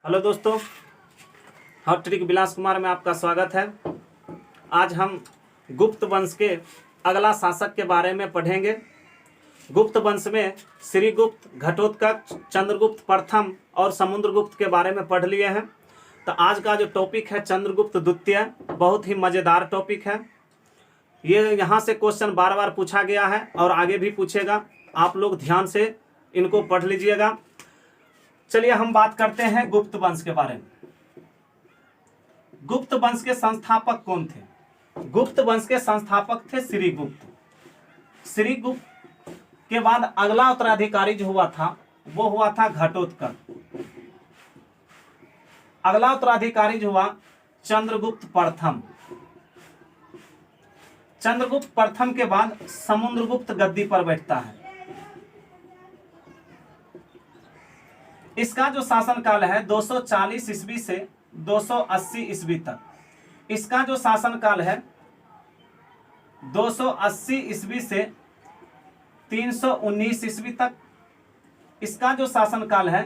Hello दोस्तों, hot trick विलास कुमार में आपका स्वागत है। आज हम गुप्त वंश के अगला शासक के बारे में पढ़ेंगे। गुप्त वंश में श्रीगुप्त, घटोत्कच, चंद्रगुप्त प्रथम और समुद्रगुप्त के बारे में पढ़ लिए हैं। तो आज का जो टॉपिक है चंद्रगुप्त द्वितीय, बहुत ही मज़ेदार टॉपिक है। ये यहाँ से क्वेश्चन बार बार पूछा गया है और आगे भी पूछेगा। आप लोग ध्यान से इनको पढ़ लीजिएगा। चलिए हम बात करते हैं गुप्त वंश के बारे में। गुप्त वंश के संस्थापक कौन थे? गुप्त वंश के संस्थापक थे श्रीगुप्त। श्रीगुप्त के बाद अगला उत्तराधिकारी जो हुआ था वो हुआ था घटोत्कच। अगला उत्तराधिकारी जो हुआ चंद्रगुप्त प्रथम। चंद्रगुप्त प्रथम के बाद समुद्रगुप्त गद्दी पर बैठता है। इसका जो शासनकाल है 240 ईस्वी से 280 ईस्वी तक। इसका जो शासनकाल है 280 ईस्वी से 319 ईस्वी तक। इसका जो शासनकाल है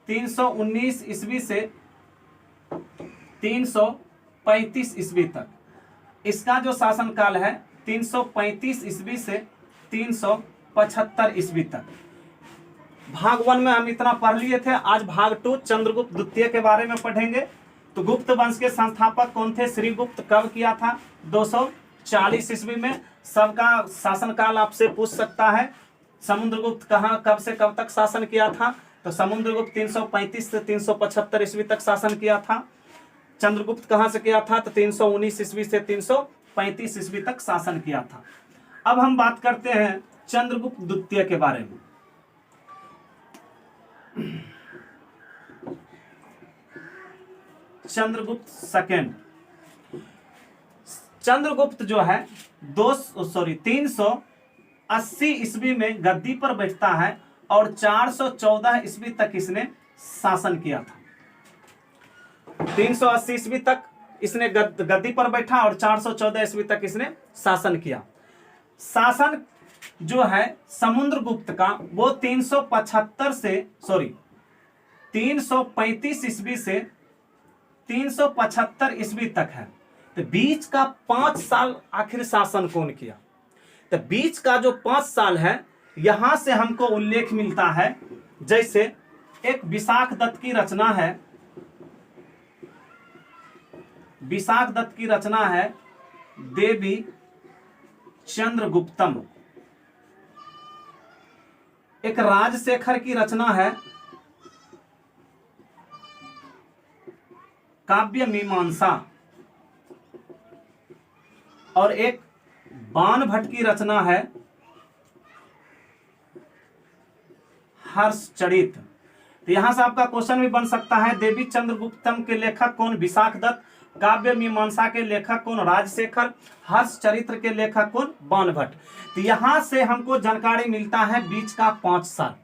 319 ईस्वी से 335 ईस्वी तक। इसका जो शासनकाल है 335 ईस्वी से 375 ईस्वी तक। भाग 1 में हम इतना पढ़ लिए थे। आज भाग 2 चंद्रगुप्त द्वितीय के बारे में पढ़ेंगे। तो गुप्त वंश के संस्थापक कौन थे? श्रीगुप्त कब किया था? 240 ईस्वी में। सबका शासनकाल आपसे पूछ सकता है। समुद्रगुप्त कहाँ कब से कब तक शासन किया था? तो समुद्रगुप्त 335 से 375 ईस्वी तक शासन किया था। चंद्रगुप्त कहाँ से किया था? तो 319 ईस्वी से 335 ईस्वी तक शासन किया था। अब हम बात करते हैं चंद्रगुप्त द्वितीय के बारे में। चंद्रगुप्त सेकेंड। चंद्रगुप्त जो है 380 ईस्वी में गद्दी पर बैठता है और 414 ईस्वी तक इसने शासन किया था। 380 ईस्वी तक इसने गद्दी पर बैठा और 414 ईस्वी तक इसने शासन किया। शासन जो है समुद्रगुप्त का वो 335 ईस्वी से 375 ईस्वी तक है। तो बीच का 5 साल आखिर शासन कौन किया? तो बीच का जो 5 साल है यहां से हमको उल्लेख मिलता है। जैसे एक विशाख दत्त की रचना है। विशाख दत्त की रचना है देवी चंद्रगुप्तम। एक राजशेखर की रचना है काव्य मीमांसा। और एक बाणभट्ट की रचना है हर्षचरित। तो यहां से आपका क्वेश्चन भी बन सकता है, देवी चंद्रगुप्तम के लेखक कौन? विशाख दत्त। काव्य मीमांसा के लेखक कौन? राजशेखर। हर्षचरित्र के लेखक कौन? बाणभट्ट। तो यहां से हमको जानकारी मिलता है बीच का 5 साल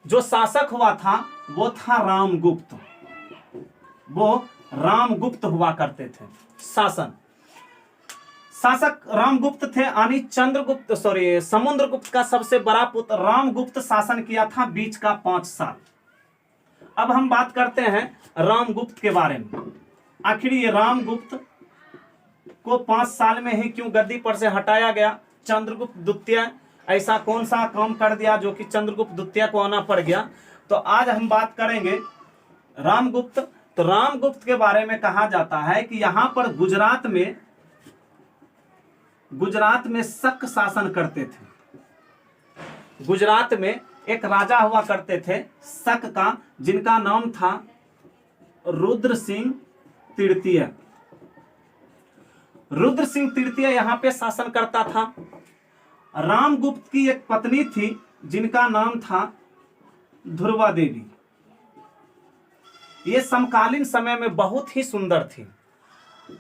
जो शासक हुआ था वो था रामगुप्त। वो रामगुप्त हुआ करते थे शासक रामगुप्त थे। यानी समुद्रगुप्त का सबसे बड़ा पुत्र रामगुप्त शासन किया था बीच का 5 साल। अब हम बात करते हैं रामगुप्त के बारे में। आखिर ये रामगुप्त को 5 साल में ही क्यों गद्दी पर से हटाया गया? चंद्रगुप्त द्वितीय ऐसा कौन सा काम कर दिया जो कि चंद्रगुप्त द्वितीय को आना पड़ गया? तो आज हम बात करेंगे रामगुप्त। तो रामगुप्त के बारे में कहा जाता है कि यहां पर गुजरात में शक शासन करते थे। गुजरात में एक राजा हुआ करते थे शक का, जिनका नाम था रुद्र सिंह तृतीय। रुद्र सिंह तृतीय यहां पे शासन करता था। रामगुप्त की एक पत्नी थी जिनका नाम था ध्रुवा देवी। ये समकालीन समय में बहुत ही सुंदर थी।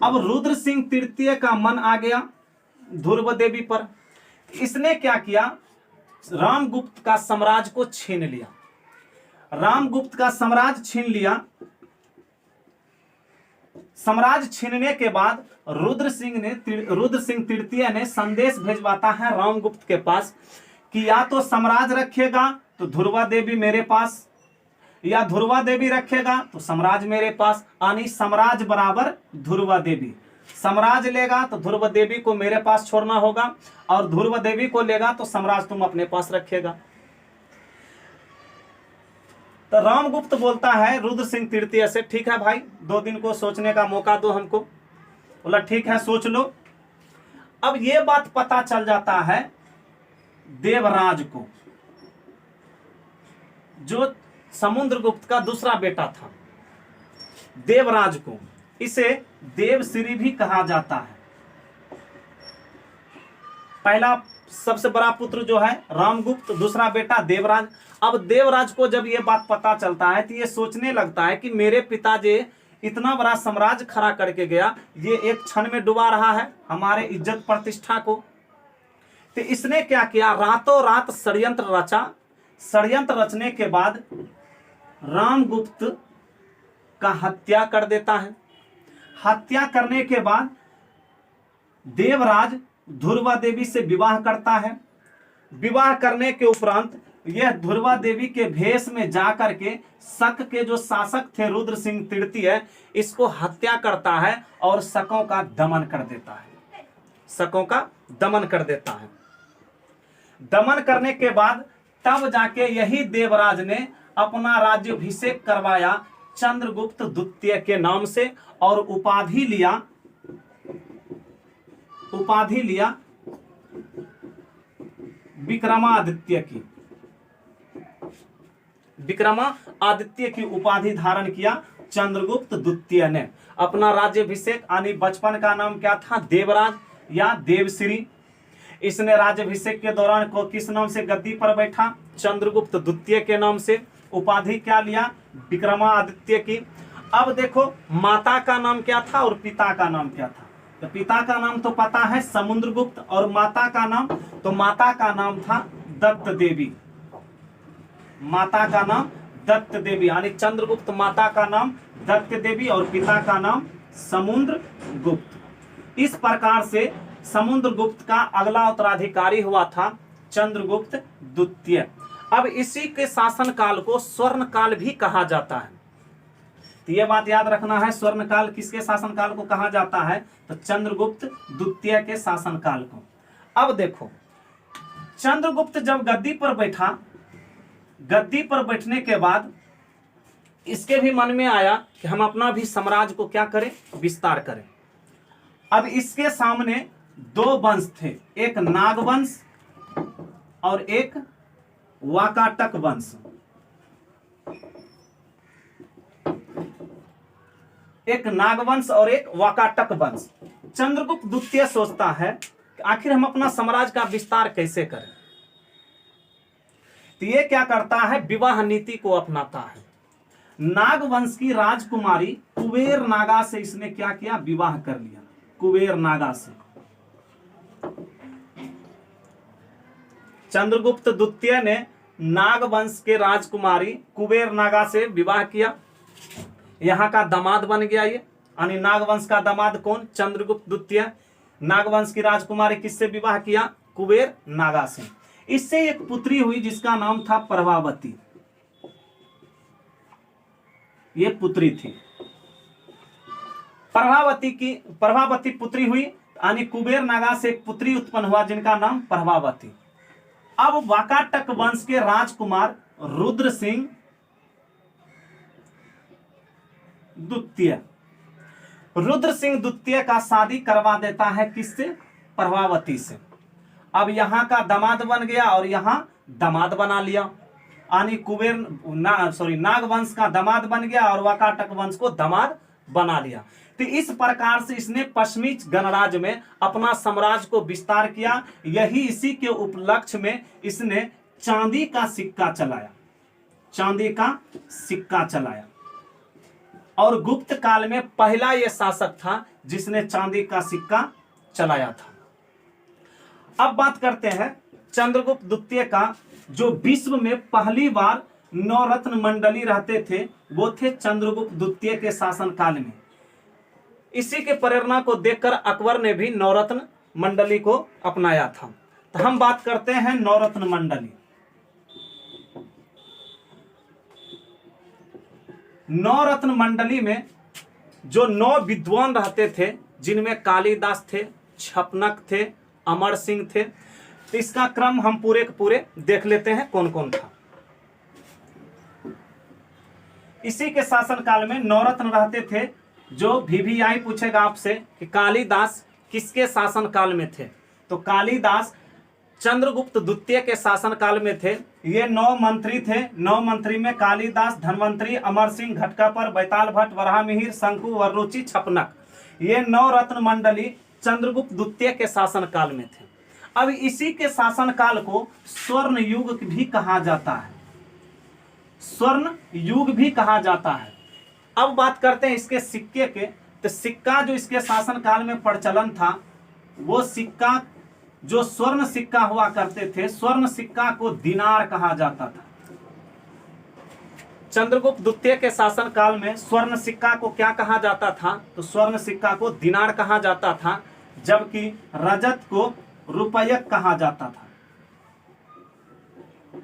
अब रुद्र सिंह तृतीय का मन आ गया ध्रुव देवी पर। इसने क्या किया? रामगुप्त का साम्राज्य को छीन लिया। रामगुप्त का साम्राज्य छीन लिया। साम्राज्य छीनने के बाद रुद्र सिंह तृतीय ने संदेश भेजवाता है रामगुप्त के पास कि या तो साम्राज्य रखिएगा तो ध्रुवा देवी मेरे पास, या ध्रुवा देवी रखेगा तो साम्राज्य मेरे पास, यानी साम्राज्य बराबर ध्रुवा देवी। साम्राज्य लेगा तो ध्रुव देवी को मेरे पास छोड़ना होगा, और ध्रुव देवी को लेगा तो साम्राज्य तुम अपने पास रखेगा। तो रामगुप्त बोलता है रुद्र सिंह तृतीय से, ठीक है भाई 2 दिन को सोचने का मौका दो हमको। बोला ठीक है सोच लो। अब ये बात पता चल जाता है देवराज को, जो समुद्रगुप्त का दूसरा बेटा था, देवराज को। इसे देवश्री भी कहा जाता है। पहला सबसे बड़ा पुत्र जो है रामगुप्त, दूसरा बेटा देवराज। अब देवराज को जब ये बात पता चलता है तो ये सोचने लगता है कि मेरे पिताजी इतना बड़ा साम्राज्य खड़ा करके गया, ये एक क्षण में डुबा रहा है हमारे इज्जत प्रतिष्ठा को। तो इसने क्या किया, रातों रात षड्यंत्र रचा। षड्यंत्र रचने के बाद रामगुप्त का हत्या कर देता है। हत्या करने के बाद देवराज ध्रुवा देवी से विवाह करता है। विवाह करने के उपरांत यह ध्रुवा देवी के भेष में जाकर के शक के जो शासक थे रुद्र सिंह तृतीय, इसको हत्या करता है और शकों का दमन कर देता है। शकों का दमन कर देता है। दमन करने के बाद तब जाके यही देवराज ने अपना राज्याभिषेक करवाया चंद्रगुप्त द्वितीय के नाम से, और उपाधि लिया विक्रमादित्य की। विक्रमादित्य की उपाधि धारण किया चंद्रगुप्त द्वितीय ने। अपना राज्याभिषेक, यानी बचपन का नाम क्या था, देवराज या देवश्री। इसने राज्याभिषेक के दौरान को किस नाम से गद्दी पर बैठा, चंद्रगुप्त द्वितीय के नाम से। उपाधि क्या लिया, विक्रमादित्य की। अब देखो माता का नाम क्या था और पिता का नाम क्या था। तो पिता का नाम तो पता है समुद्रगुप्त, और माता का नाम, तो माता का नाम था दत्त देवी। माता का नाम दत्त देवी, यानी चंद्रगुप्त माता का नाम दत्त देवी और पिता का नाम समुद्रगुप्त। इस प्रकार से समुद्रगुप्त का अगला उत्तराधिकारी हुआ था चंद्रगुप्त द्वितीय। अब इसी के शासन काल को स्वर्ण काल भी कहा जाता है। तो यह बात याद रखना है, स्वर्ण काल किसके शासन काल को कहा जाता है, तो चंद्रगुप्त द्वितीय के शासन काल को। अब देखो चंद्रगुप्त जब गद्दी पर बैठा, गद्दी पर बैठने के बाद इसके भी मन में आया कि हम अपना भी साम्राज्य को क्या करें, विस्तार करें। अब इसके सामने 2 वंश थे, एक नागवंश और एक वाकाटक वंश। एक नागवंश और एक वाकाटक वंश। चंद्रगुप्त द्वितीय सोचता है कि आखिर हम अपना साम्राज्य का विस्तार कैसे करें। तो ये क्या करता है, विवाह नीति को अपनाता है। नागवंश की राजकुमारी कुबेर नागा से इसने क्या किया, विवाह कर लिया। कुबेर नागा से चंद्रगुप्त द्वितीय ने नागवंश के राजकुमारी कुबेर नागा से विवाह किया। यहाँ का दामाद बन गया ये, यानी नागवंश का दामाद कौन, चंद्रगुप्त द्वितीय। नागवंश की राजकुमारी किससे विवाह किया, कुबेर नागा से। इससे एक पुत्री हुई जिसका नाम था प्रभावती। ये पुत्री थी, प्रभावती पुत्री हुई, यानी कुबेर नागा से एक पुत्री उत्पन्न हुआ जिनका नाम प्रभावती। अब वाकाटक वंश के राजकुमार रुद्र सिंह द्वितीय का शादी करवा देता है किससे, प्रभावती से। अब यहाँ का दामाद बन गया और यहाँ दामाद बना लिया, यानी नागवंश का दामाद बन गया और वाकाटक वंश को दामाद बना लिया। तो इस प्रकार से इसने पश्चिमी गणराज्य में अपना साम्राज्य को विस्तार किया। यही इसी के उपलक्ष्य में इसने चांदी का सिक्का चलाया। और गुप्त काल में पहला यह शासक था जिसने चांदी का सिक्का चलाया था। अब बात करते हैं चंद्रगुप्त द्वितीय का, जो विश्व में पहली बार 9 रत्न मंडली रहते थे, वो थे चंद्रगुप्त द्वितीय के शासन काल में। इसी के प्रेरणा को देखकर अकबर ने भी 9 रत्न मंडली को अपनाया था। तो हम बात करते हैं 9 रत्न मंडली। नौ रत्न मंडली में जो 9 विद्वान रहते थे, जिनमें कालिदास थे, छपनक थे, अमर सिंह थे। तो इसका क्रम हम पूरे के पूरे देख लेते हैं कौन कौन था। इसी के शासन काल में 9 रत्न रहते थे। जो VVI पूछेगा आपसे कि कालिदास किसके शासन काल में थे, तो कालिदास चंद्रगुप्त द्वितीय के शासन काल में थे। ये 9 मंत्री थे। 9 मंत्री में कालिदास, धन्वंतरी, अमर सिंह, घटकापर, बैताल भट्ट, वराहमिहिर, शंकु, वररुचि, छपनक, ये 9 रत्न मंडली चंद्रगुप्त द्वितीय के शासन काल में थे। अब इसी के शासन काल को स्वर्ण युग भी कहा जाता है, स्वर्ण युग भी कहा जाता है। अब बात करते हैं इसके सिक्के के। तो सिक्का जो इसके शासन काल में प्रचलन था, वो सिक्का जो स्वर्ण सिक्का हुआ करते थे, स्वर्ण सिक्का को दिनार कहा जाता था। चंद्रगुप्त द्वितीय के शासन काल में स्वर्ण सिक्का को क्या कहा जाता था, तो स्वर्ण सिक्का को दिनार कहा जाता था, जबकि रजत को रुपयक कहा जाता था।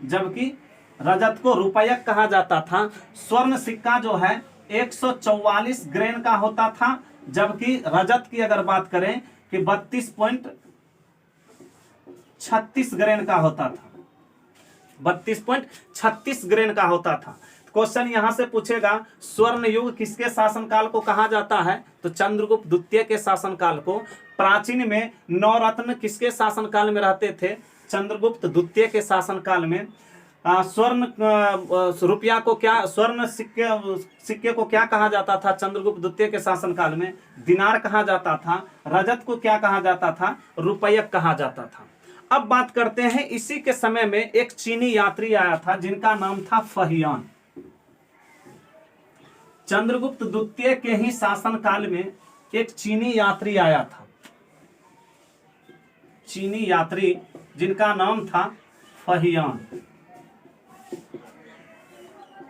जबकि रजत को रुपयक कहा जाता था। स्वर्ण सिक्का जो है 144 ग्रेन का होता था, जबकि रजत की अगर बात करें कि 32.36 ग्रेन का होता था, 32.36 ग्रेन का होता था। क्वेश्चन यहां से पूछेगा स्वर्ण युग किसके शासनकाल को कहा जाता है, तो चंद्रगुप्त द्वितीय के शासनकाल को। प्राचीन में 9 रत्न किसके शासनकाल में रहते थे, चंद्रगुप्त द्वितीय के शासनकाल में। स्वर्ण रुपया को क्या, स्वर्ण सिक्के को क्या कहा जाता था चंद्रगुप्त द्वितीय के शासनकाल में, दिनार कहा जाता था। रजत को क्या कहा जाता था, रुपयक कहा जाता था। अब बात करते हैं इसी के समय में एक चीनी यात्री आया था जिनका नाम था फहियान। चंद्रगुप्त द्वितीय के ही शासनकाल में एक चीनी यात्री आया था, चीनी यात्री जिनका नाम था फहियान।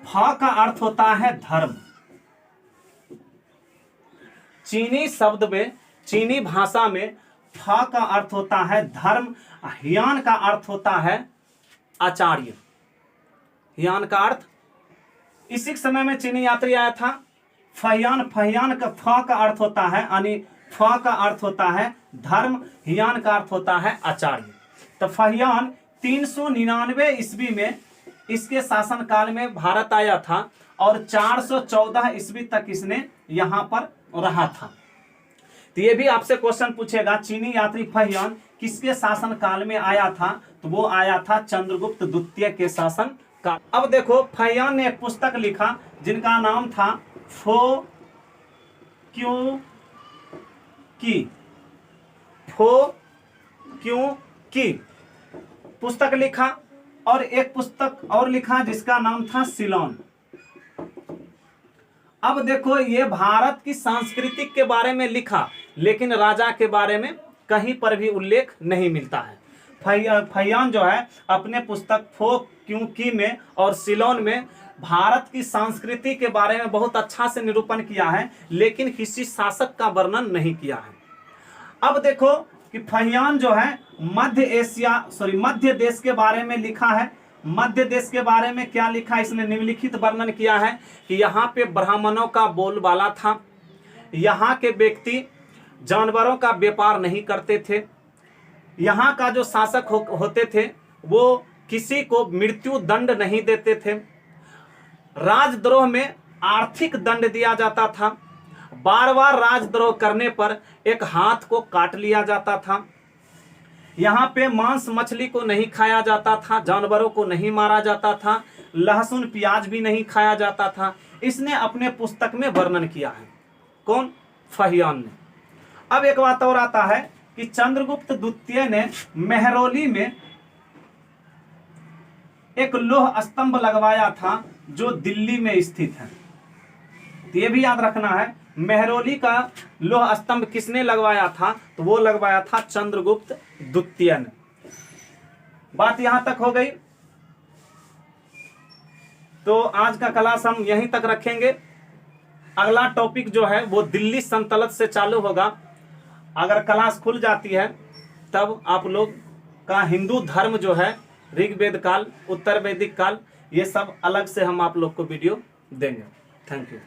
फा का अर्थ होता है धर्म। चीनी शब्द में, चीनी भाषा में फा का अर्थ होता है धर्म, हियान का अर्थ होता है आचार्य। हियान का अर्थ, इसी समय में चीनी यात्री आया था फहियान। फहियान का फा का अर्थ होता है, यानी फा का अर्थ होता है धर्म, हियान का अर्थ होता है आचार्य। तो फहियान 399 ईस्वी में इसके शासन काल में भारत आया था और 414 ईस्वी तक इसने यहां पर रहा था। तो ये भी आपसे क्वेश्चन पूछेगा चीनी यात्री फहियान किसके शासन काल में आया था, तो वो आया था चंद्रगुप्त द्वितीय के शासन काल। अब देखो फहियान ने एक पुस्तक लिखा जिनका नाम था फो क्यों की, फो क्यों की पुस्तक लिखा, और एक पुस्तक और लिखा जिसका नाम था सिलोन। अब देखो ये भारत की संस्कृति के बारे में लिखा, लेकिन राजा के बारे में कहीं पर भी उल्लेख नहीं मिलता है। फहियान जो है अपने पुस्तक फो क्यों की में और सिलोन में भारत की संस्कृति के बारे में बहुत अच्छा से निरूपण किया है, लेकिन किसी शासक का वर्णन नहीं किया है। अब देखो कि फहियान जो है मध्य देश के बारे में लिखा है। मध्य देश के बारे में क्या लिखा, इसने निम्नलिखित वर्णन किया है कि यहाँ पे ब्राह्मणों का बोलबाला था, यहाँ के व्यक्ति जानवरों का व्यापार नहीं करते थे, यहाँ का जो शासक होते थे वो किसी को मृत्यु दंड नहीं देते थे, राजद्रोह में आर्थिक दंड दिया जाता था, बार बार राजद्रोह करने पर एक हाथ को काट लिया जाता था, यहाँ पे मांस मछली को नहीं खाया जाता था, जानवरों को नहीं मारा जाता था, लहसुन प्याज भी नहीं खाया जाता था। इसने अपने पुस्तक में वर्णन किया है। कौन, फहियान ने। अब एक बात और आता है कि चंद्रगुप्त द्वितीय ने मेहरौली में एक लौह स्तंभ लगवाया था जो दिल्ली में स्थित है। तो ये भी याद रखना है, मेहरौली का लौह स्तंभ किसने लगवाया था, तो वो लगवाया था चंद्रगुप्त द्वितीय ने। बात यहां तक हो गई। तो आज का क्लास हम यहीं तक रखेंगे। अगला टॉपिक जो है वो दिल्ली सल्तनत से चालू होगा। अगर क्लास खुल जाती है तब आप लोग का हिंदू धर्म जो है, ऋग्वेद काल, उत्तर वैदिक काल, ये सब अलग से हम आप लोग को वीडियो देंगे। Thank you.